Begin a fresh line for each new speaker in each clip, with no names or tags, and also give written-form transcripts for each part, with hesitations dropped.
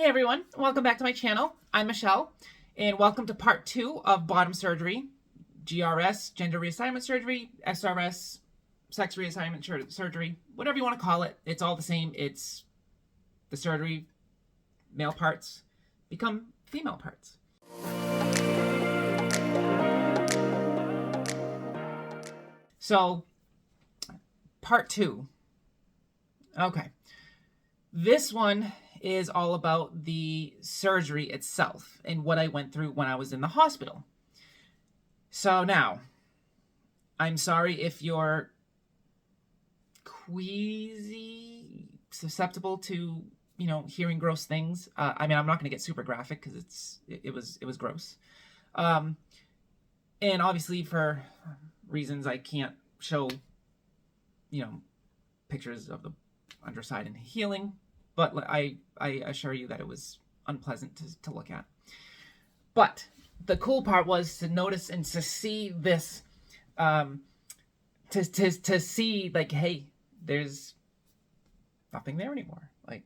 Hey everyone, welcome back to my channel. I'm Michelle, and welcome to part 2 of bottom surgery, GRS, gender reassignment surgery, SRS, sex reassignment surgery, whatever you want to call it. It's all the same. It's the surgery, male parts become female parts. So, part 2. Okay. This one is all about the surgery itself and what I went through when I was in the hospital. So now, I'm sorry if you're queasy, susceptible to, hearing gross things. I'm not going to get super graphic because it was gross. And obviously for reasons I can't show, pictures of the underside and healing. But I assure you that it was unpleasant to look at. But the cool part was to notice and to see this, to see like, hey, there's nothing there anymore. Like,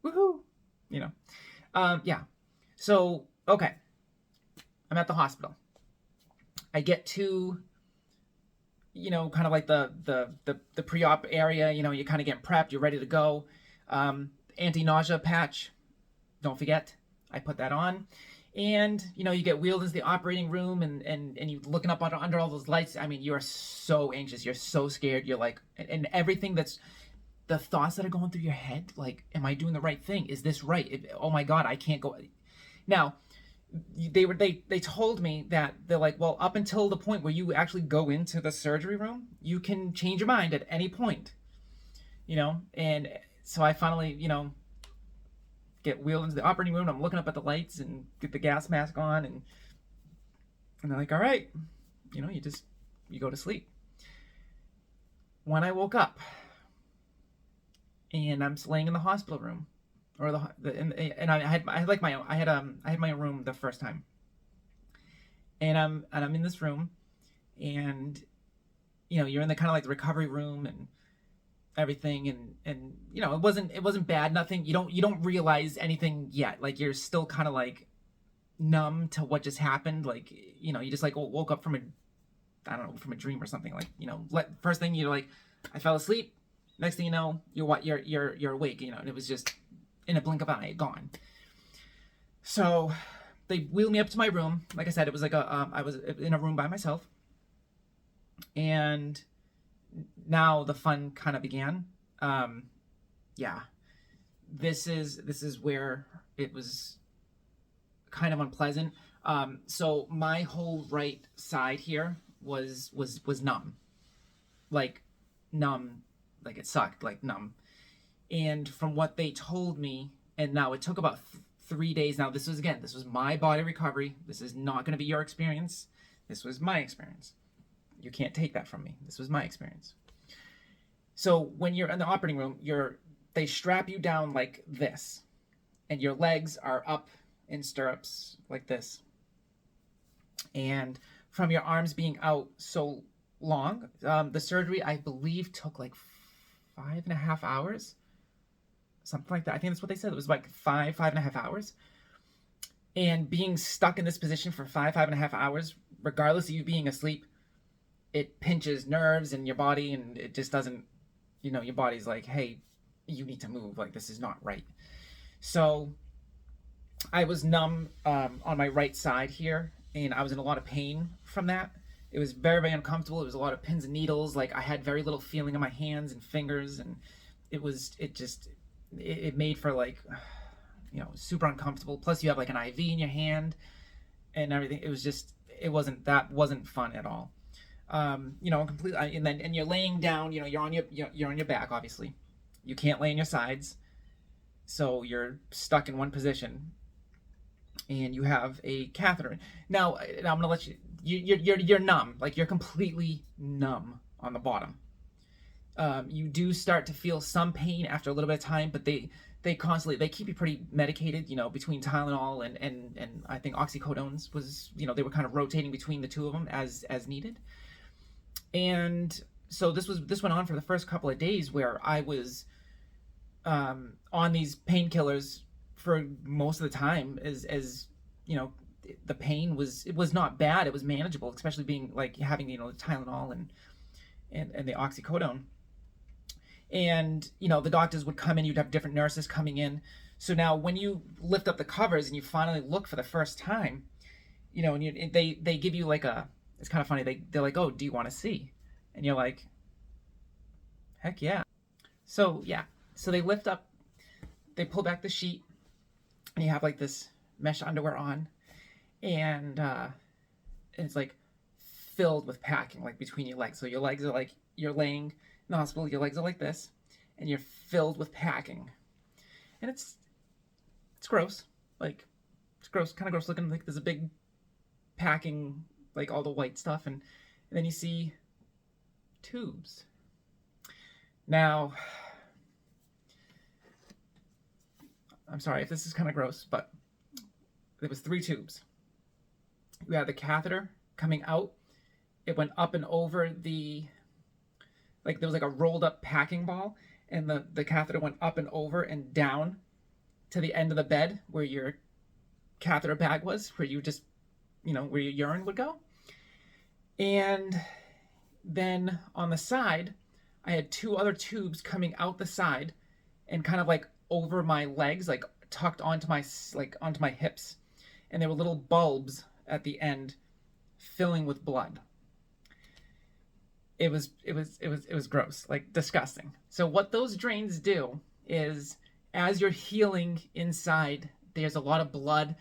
woohoo, yeah. So, okay, I'm at the hospital. I get to, kind of like the pre-op area. You kind of get prepped. You're ready to go. Anti-nausea patch, don't forget, I put that on. And, you get wheeled into the operating room and you looking up under all those lights. I mean, you are so anxious. You're so scared. You're like, and everything that's, the thoughts that are going through your head, like, am I doing the right thing? Is this right? Oh my God, I can't go. Now, they told me that they're like, well, up until the point where you actually go into the surgery room, you can change your mind at any point, and so I finally, get wheeled into the operating room. I'm looking up at the lights and get the gas mask on, and they're like, all right, you go to sleep. When I woke up and I'm laying in the hospital room, or and I had my own room the first time, and I'm in this room, and you're in the kind of like the recovery room and everything, and it wasn't bad, nothing, you don't realize anything yet, like you're still kind of like numb to what just happened, like you just like woke up from a dream or something, like first thing you're like, I fell asleep, next thing you know, you're awake, and it was just in a blink of an eye gone. So they wheeled me up to my room. Like I said, it was like I was in a room by myself, and now the fun kind of began. Yeah, this is where it was kind of unpleasant. So my whole right side here was numb, like it sucked, like numb. And from what they told me, and now it took about 3 days. Now this was my body recovery. This is not going to be your experience. This was my experience. You can't take that from me. This was my experience. So when you're in the operating room, they strap you down like this, and your legs are up in stirrups like this. And from your arms being out so long, the surgery, I believe, took like 5.5 hours, something like that. I think that's what they said. It was like 5.5 hours. And being stuck in this position for 5.5 hours, regardless of you being asleep, it pinches nerves in your body, and it just doesn't, your body's like, hey, you need to move, like this is not right. So I was numb on my right side here, and I was in a lot of pain from that. It was very, very uncomfortable. It was a lot of pins and needles. Like I had very little feeling in my hands and fingers, and it made for like, super uncomfortable. Plus you have like an IV in your hand and everything. It wasn't fun at all. Completely, and you're laying down, you're on your back, obviously. You can't lay on your sides. So you're stuck in one position, and you have a catheter. Now I'm going to let you're numb, like you're completely numb on the bottom. You do start to feel some pain after a little bit of time, but they keep you pretty medicated, between Tylenol and I think oxycodones was, they were kind of rotating between the two of them as needed. And so this went on for the first couple of days where I was on these painkillers for most of the time, as you know, the pain was not bad. It was manageable, especially being like having, you know, the Tylenol and the oxycodone. And you know, the doctors would come in. You'd have different nurses coming in. So now when you lift up the covers and you finally look for the first time, you know, and they give you like a, it's kind of funny, they're like, oh, do you want to see? And you're like, heck yeah. So yeah, so they lift up, they pull back the sheet, and you have like this mesh underwear on, and it's like filled with packing, like between your legs. So your legs are like, you're laying in the hospital, your legs are like this, and you're filled with packing, and it's gross. Like, it's gross, kind of gross looking. Like there's a big packing, like all the white stuff, and then you see tubes. Now, I'm sorry if this is kind of gross, but there was 3 tubes. You had the catheter coming out. It went up and over the, like there was like a rolled up packing ball, and the catheter went up and over and down to the end of the bed where your catheter bag was, where you just, you know, where your urine would go. And then on the side, I had 2 other tubes coming out the side and kind of like over my legs, like tucked onto my hips. And there were little bulbs at the end filling with blood. It was gross, like disgusting. So what those drains do is, as you're healing inside, there's a lot of blood,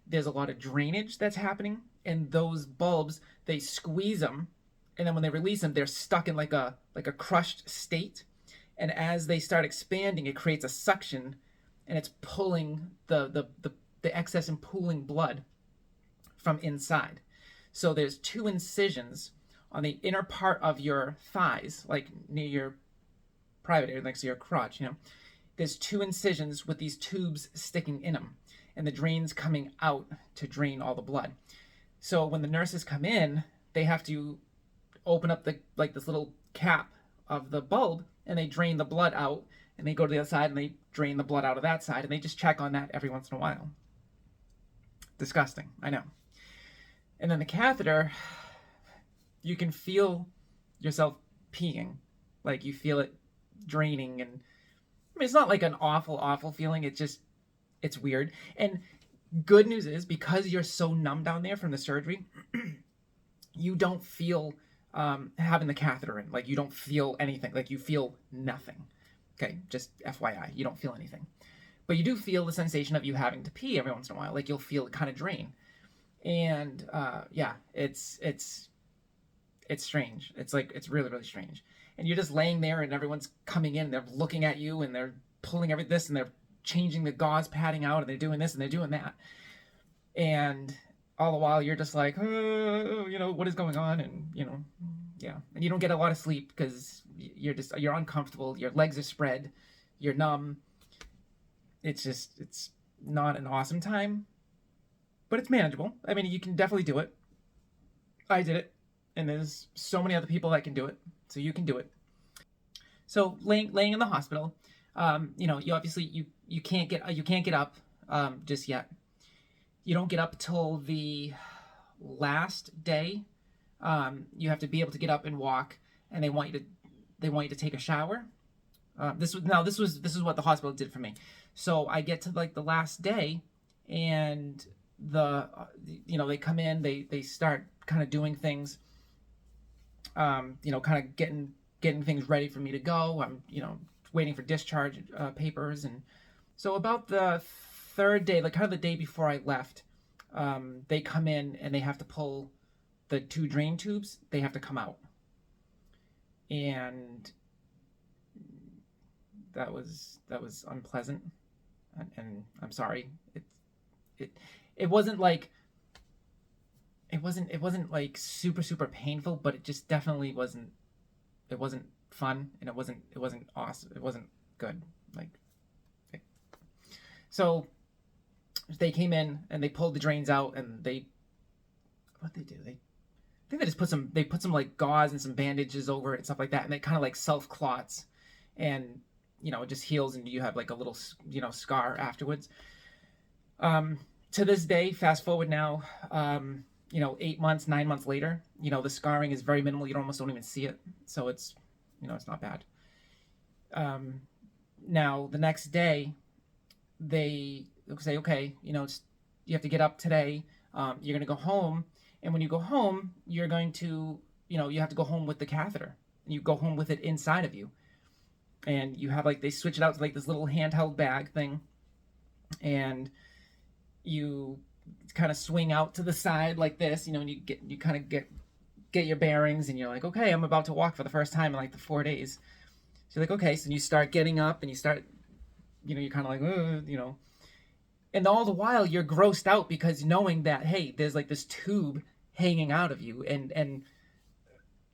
there's a lot of drainage that's happening, and those bulbs, they squeeze them, and then when they release them, they're stuck in like a crushed state. And as they start expanding, it creates a suction, and it's pulling the excess and pooling blood from inside. So there's 2 incisions on the inner part of your thighs, like near your private area, next to your crotch, you know. There's 2 incisions with these tubes sticking in them, and the drains coming out to drain all the blood. So when the nurses come in, they have to open up the, like this little cap of the bulb, and they drain the blood out, and they go to the other side and they drain the blood out of that side, and they just check on that every once in a while. Disgusting, I know. And then the catheter, you can feel yourself peeing, like you feel it draining, and I mean, it's not like an awful feeling. It's weird. And good news is, because you're so numb down there from the surgery, you don't feel having the catheter in. Like, you don't feel anything. Like, you feel nothing. Okay, just FYI, you don't feel anything. But you do feel the sensation of you having to pee every once in a while. Like, you'll feel it kind of drain. And yeah, it's strange. It's like, it's really, really strange. And you're just laying there, and everyone's coming in, and they're looking at you, and they're pulling this, and they're changing the gauze padding out, and they're doing this, and they're doing that. And all the while, you're just like, oh, you know, what is going on? And, you know, yeah. And you don't get a lot of sleep because you're uncomfortable. Your legs are spread. You're numb. It's not an awesome time, but it's manageable. I mean, you can definitely do it. I did it. And there's so many other people that can do it. So you can do it. So laying in the hospital, you know, you obviously you can't get up just yet. You don't get up till the last day. You have to be able to get up and walk, and they want you to take a shower. This is what the hospital did for me. So I get to like the last day, and you know, they come in, they start kind of doing things. You know, kind of getting things ready for me to go. I'm, you know, waiting for discharge papers. And so about the 3rd day, like kind of the day before I left, they come in and they have to pull the 2 drain tubes. They have to come out. And that was unpleasant. And I'm sorry. It wasn't like, it wasn't like super painful, but it just definitely wasn't fun, and it wasn't awesome. It wasn't good. Like, so they came in and they pulled the drains out, and what they do? I think they just put some like gauze and some bandages over it and stuff like that, and it kind of like self clots, and you know, it just heals, and you have like a little, you know, scar afterwards. To this day, fast forward now, 8 months, 9 months later, the scarring is very minimal. You almost don't even see it. So it's, it's not bad. Now, the next day, they say, okay, you have to get up today. You're going to go home. And when you go home, you're going to, you have to go home with the catheter. And you go home with it inside of you. And you have they switch it out to this little handheld bag thing. And you kind of swing out to the side like this, and you kind of get your bearings, and you're like, okay, I'm about to walk for the first time in the 4 days. So you're like, okay, so you start getting up and you start, you're kind of like, and all the while you're grossed out because knowing that, hey, there's this tube hanging out of you, and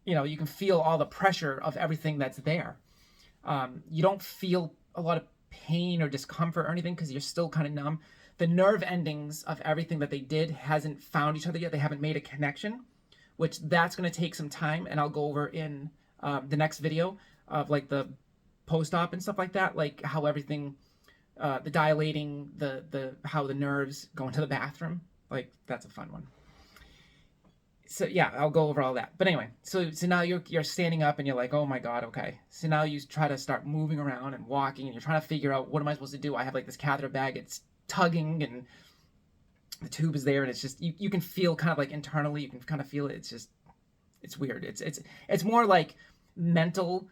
you can feel all the pressure of everything that's there. You don't feel a lot of pain or discomfort or anything because you're still kind of numb. The nerve endings of everything that they did hasn't found each other yet. They haven't made a connection, which that's going to take some time, and I'll go over in the next video of the post-op and stuff like that, how everything, the dilating, the how the nerves go into the bathroom. That's a fun one. So yeah, I'll go over all that. But anyway, so now you're standing up and you're like, oh my God, okay. So now you try to start moving around and walking, and you're trying to figure out, what am I supposed to do? I have this catheter bag, it's tugging, and the tube is there, and it's just, you can feel kind of internally, you can kind of feel it. It's just, it's weird. It's more mental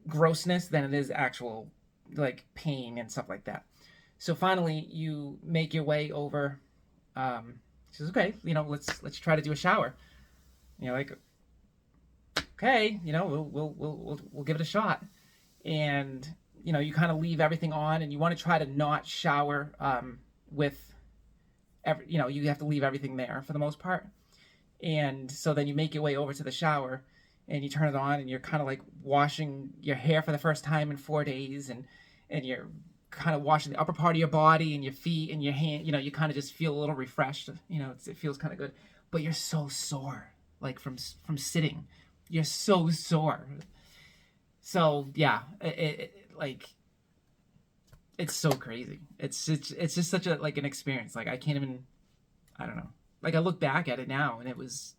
grossness than it is actual pain and stuff like that. So finally you make your way over. She says, okay, let's try to do a shower. And you're like, okay, we'll give it a shot. And you kind of leave everything on, and you want to try to not shower with you have to leave everything there for the most part. And so then you make your way over to the shower, and you turn it on, and you're kind of washing your hair for the first time in 4 days, and you're kind of washing the upper part of your body and your feet and your hand. You kind of just feel a little refreshed. It feels kind of good, but you're so sore, from sitting. You're so sore. So yeah, it's so crazy. It's just such an experience. I can't even, I don't know. I look back at it now, and it was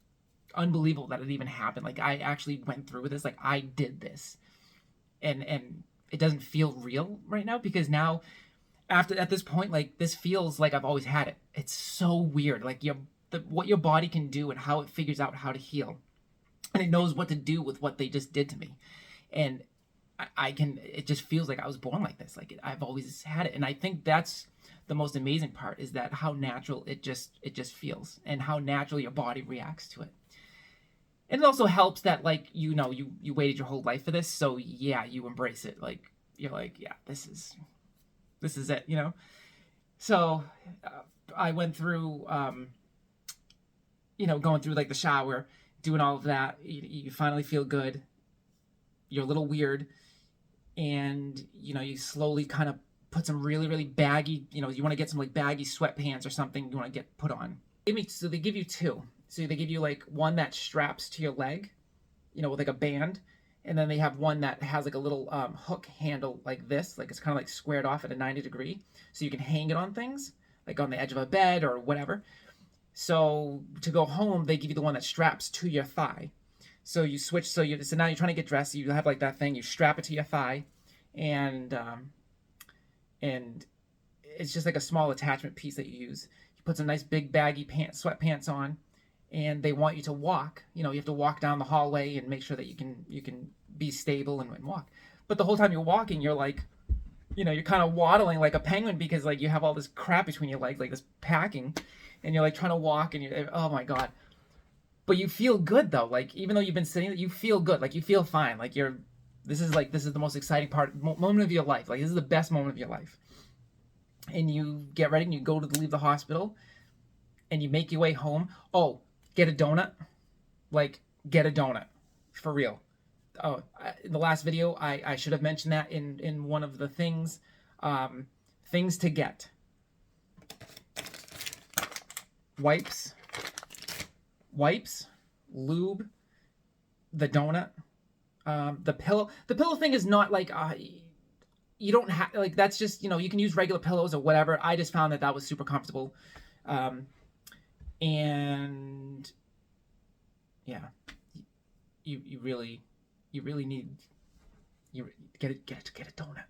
unbelievable that it even happened. I actually went through with this. I did this, and it doesn't feel real right now, because now, at this point, this feels like I've always had it. It's so weird. What your body can do and how it figures out how to heal, and it knows what to do with what they just did to me, and it just feels like I was born like this. I've always had it. And I think that's the most amazing part, is that how natural it just feels, and how natural your body reacts to it. And it also helps that you waited your whole life for this. So yeah, you embrace it. You're like, yeah, this is it, So I went through, going through the shower, doing all of that. You finally feel good. You're a little weird. And, you slowly kind of put some really, really baggy, you want to get some baggy sweatpants or something you want to get put on. So they give you two. So they give you one that straps to your leg, with a band. And then they have one that has a little hook handle like this. It's kind of squared off at a 90 degree. So you can hang it on things, on the edge of a bed or whatever. So to go home, they give you the one that straps to your thigh. So you switch, so now you're trying to get dressed, you have that thing, you strap it to your thigh, and it's just a small attachment piece that you use. You put some nice big baggy sweatpants on, and they want you to walk. You have to walk down the hallway and make sure that you can be stable and walk. But the whole time you're walking, you're you're kind of waddling like a penguin, because you have all this crap between your legs, this packing, and you're trying to walk, and you're, oh my God. But you feel good though. Even though you've been sitting, you feel good. You feel fine. This is the most exciting moment of your life. This is the best moment of your life. And you get ready and you go to leave the hospital, and you make your way home. Oh, get a donut. Get a donut. For real. Oh, in the last video, I should have mentioned that in one of the things. Things to get. Wipes, lube, the donut, the pillow. The pillow thing is not you don't have, like, that's just, you can use regular pillows or whatever. I just found that was super comfortable. And yeah, you really need, you get a donut.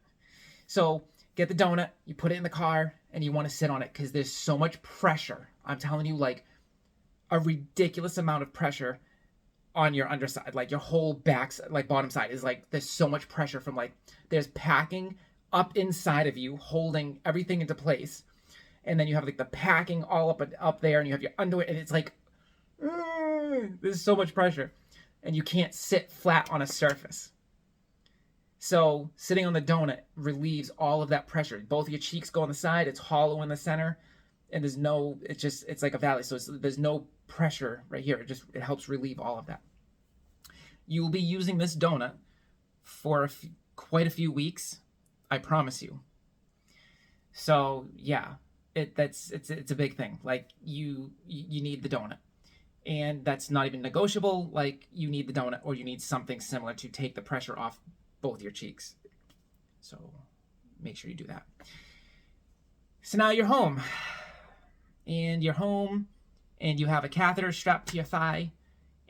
So get the donut, you put it in the car, and you want to sit on it because there's so much pressure. I'm telling you, like, a ridiculous amount of pressure on your underside, like your whole back, like bottom side is like, there's so much pressure from, like, there's packing up inside of you holding everything into place, and then you have like the packing all up there, and you have your underwear, and it's like, there's so much pressure, and you can't sit flat on a surface. So sitting on the donut relieves all of that pressure. Both of your cheeks go on the side, it's hollow in the center, and it's like a valley, so there's no pressure right here. It helps relieve all of that. You will be using this donut for quite a few weeks, I promise you. So yeah, it's a big thing. Like, you need the donut, and that's not even negotiable. Like, you need the donut, or you need something similar to take the pressure off both your cheeks. So make sure you do that. So now you're home, and you have a catheter strapped to your thigh,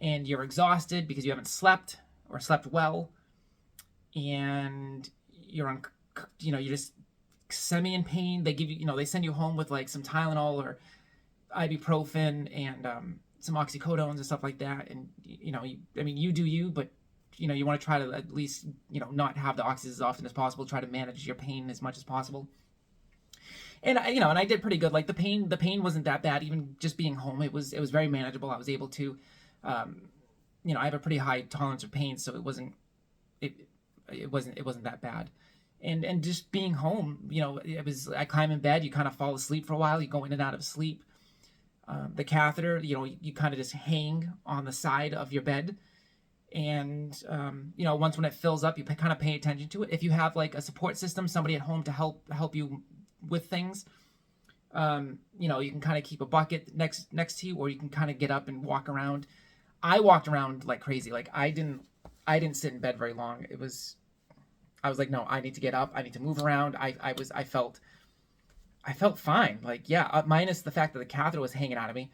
and you're exhausted because you haven't slept or slept well, and you're just semi in pain. They give you, they send you home with like some Tylenol or ibuprofen and some oxycodones and stuff like that. And you do you, but you want to try to at least not have the oxys as often as possible. Try to manage your pain as much as possible. And I did pretty good. Like, the pain wasn't that bad. Even just being home, it was very manageable. I was able to, I have a pretty high tolerance of pain, so it wasn't that bad. And just being home, I climb in bed, you kind of fall asleep for a while, you go in and out of sleep. The catheter, you kind of just hang on the side of your bed, and once when it fills up, you kind of pay attention to it. If you have like a support system, somebody at home to help you with things, you can kind of keep a bucket next to you, or you can kind of get up and walk around. I walked around like crazy. Like, I didn't sit in bed very long. I was like, no, I need to get up, I need to move around. I felt fine. Like, yeah, minus the fact that the catheter was hanging out of me.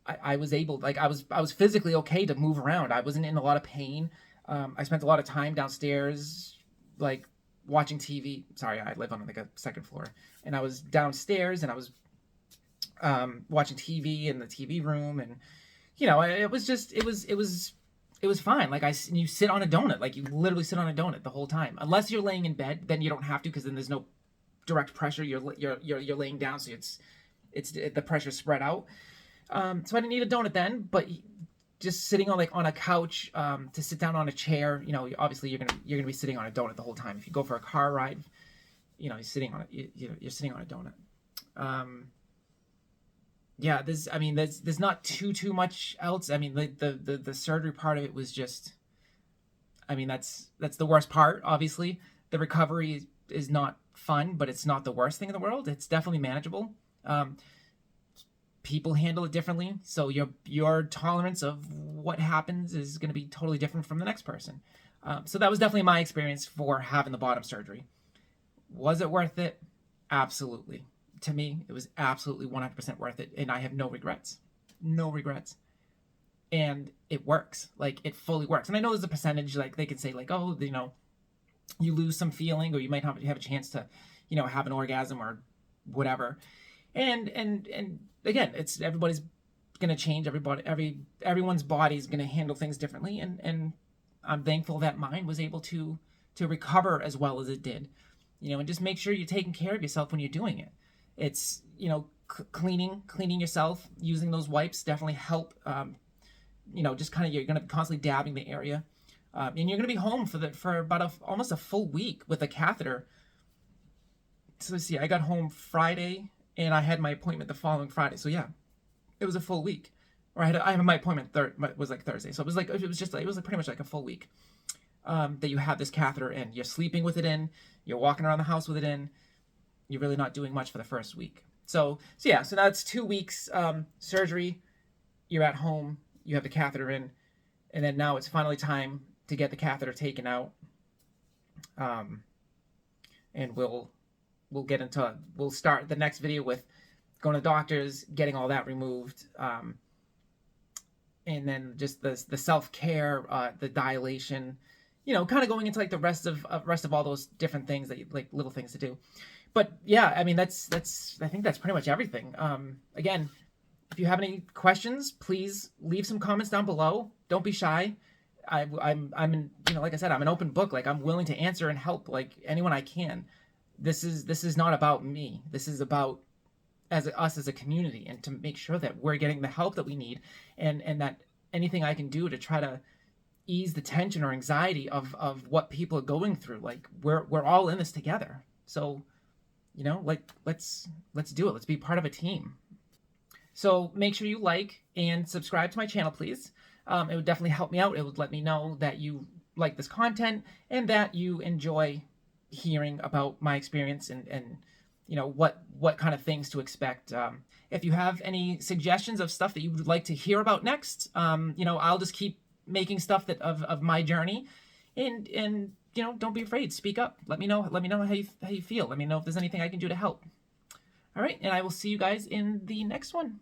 I was able, like, I was physically okay to move around. I wasn't in a lot of pain. I spent a lot of time downstairs, like, watching TV. Sorry, I live on like a second floor, and I was downstairs, and I was watching TV in the TV room, and it was fine. Like, you sit on a donut, like, you literally sit on a donut the whole time, unless you're laying in bed. Then you don't have to, because then there's no direct pressure. You're laying down, so it's the pressure spread out. So I didn't need a donut then, but just sitting on a couch, to sit down on a chair, obviously you're gonna be sitting on a donut the whole time. If you go for a car ride, you're sitting on a donut. Yeah, there's not too much else. I mean, the surgery part of it was just, that's the worst part. Obviously, the recovery is not fun, but it's not the worst thing in the world. It's definitely manageable. People handle it differently, so your tolerance of what happens is going to be totally different from the next person. So that was definitely my experience for having the bottom surgery. Was it worth it? Absolutely. To me, it was absolutely 100% worth it, and I have no regrets. No regrets. And it works. Like, it fully works. And I know there's a percentage, like, they could say, like, oh, you lose some feeling, or you might not have a chance to, have an orgasm or whatever. And again, it's, everybody's gonna change. Everyone's body's gonna handle things differently, and I'm thankful that mine was able to recover as well as it did. And just make sure you're taking care of yourself when you're doing it. It's, cleaning yourself, using those wipes definitely help. Just kind of, you're gonna be constantly dabbing the area, and you're gonna be home for about almost a full week with a catheter. So let's see, I got home Friday, and I had my appointment the following Friday. So yeah, it was a full week. Or I had my appointment was like Thursday. So it was pretty much like a full week that you have this catheter in. You're sleeping with it in. You're walking around the house with it in. You're really not doing much for the first week. So now it's 2 weeks surgery. You're at home. You have the catheter in, and then now it's finally time to get the catheter taken out. and we'll start the next video with going to doctors, getting all that removed, and then just the self-care, the dilation, kind of going into like the rest of all those different things that like little things to do. But yeah, I mean, that's I think that's pretty much everything. Again, if you have any questions, please leave some comments down below. Don't be shy. I'm in, like I said, I'm an open book. Like, I'm willing to answer and help like anyone I can. This is not about me. This is about us as a community, and to make sure that we're getting the help that we need, and that anything I can do to try to ease the tension or anxiety of what people are going through. Like, we're all in this together. So, like, let's do it. Let's be part of a team. So make sure you like and subscribe to my channel, please. It would definitely help me out. It would let me know that you like this content and that you enjoy hearing about my experience and what kind of things to expect. If you have any suggestions of stuff that you would like to hear about next, I'll just keep making stuff of my journey, and don't be afraid. Speak up. Let me know how you feel. Let me know if there's anything I can do to help. All right, and I will see you guys in the next one.